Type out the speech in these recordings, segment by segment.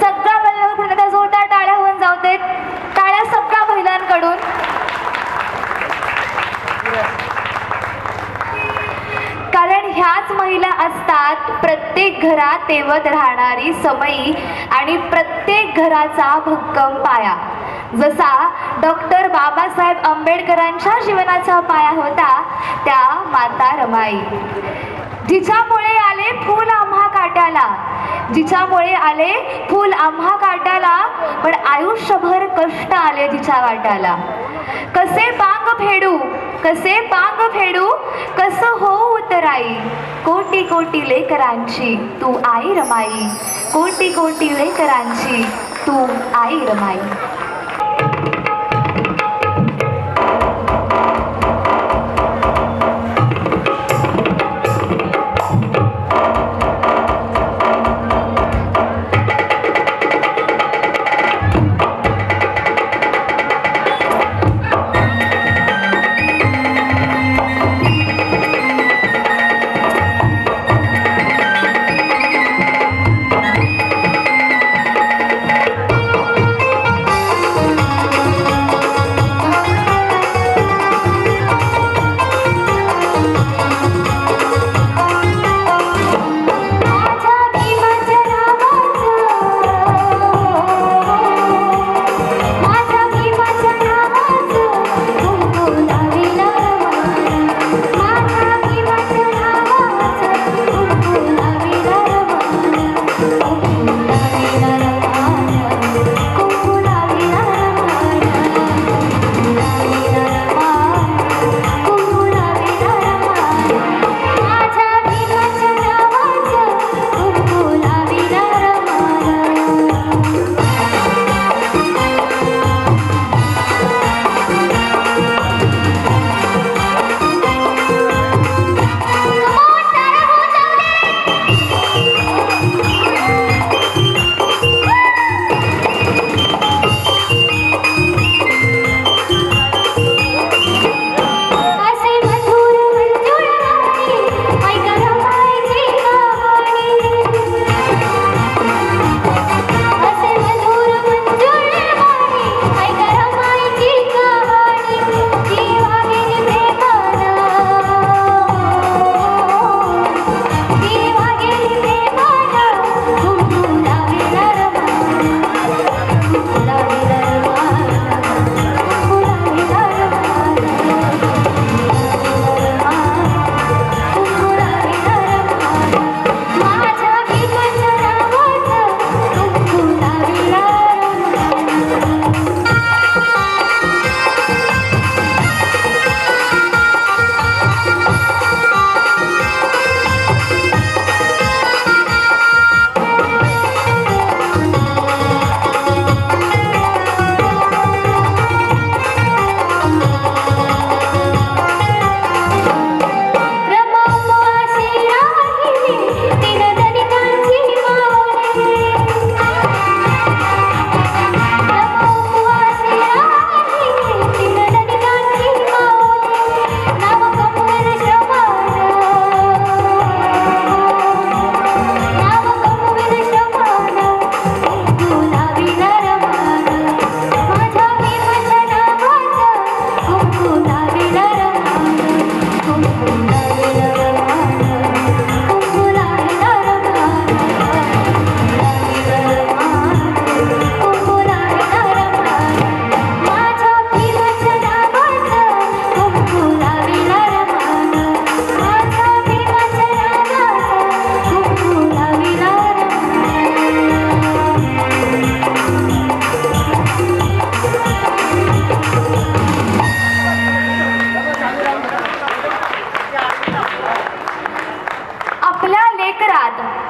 सगळ्या महिलांकडून जोरदार टाळ्या होऊन जाऊ देत. टाळ्या सगळ्या महिलांकडून. कारण ह्याच महिला असतात प्रत्येक घरात तेवत राहणारी समई आणि प्रत्येक घराचा भक्कम पाया. जसा डॉक्टर बाबासाहेब आंबेडकरांच्या जीवनाचा पाया होता त्या माता रमाई, जिच्यामुळे आले फूल आम्हा काट्याला, जिच्यामुळे आले फूल आम्हा काट्याला, पण आयुष्यभर कष्ट आले जिच्या वाट्याला. कसे पांग फेडू, कसे पांग फेडू, कसं होऊ उतराई, कोटी कोटी लेकरांची तू आई रमाई, कोटी कोटी लेकरांची तू आई रमाई.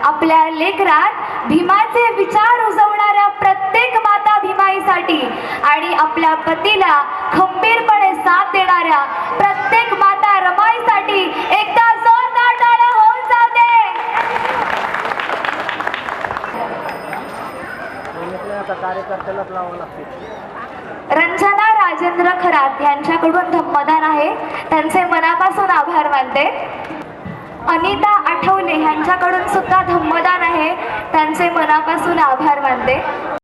आपल्या लेकरात भीमाचे विचार रुजवणाऱ्या प्रत्येक माता भीमाईसाठी आणि आपल्या पतीला खंबीरपणे साथ देणाऱ्या प्रत्येक माता रमाईसाठी एकदा जोरदार टाळ्या होऊन जाते. रंजना राजेंद्र खरात यांच्याकडून धम्मदान आहे, त्यांचे मनापासून आभार मानते. अनिता आठवले ह्यांच्याकडून सुद्धा धम्मदान आहे, त्यांचे मनापासून आभार मानते.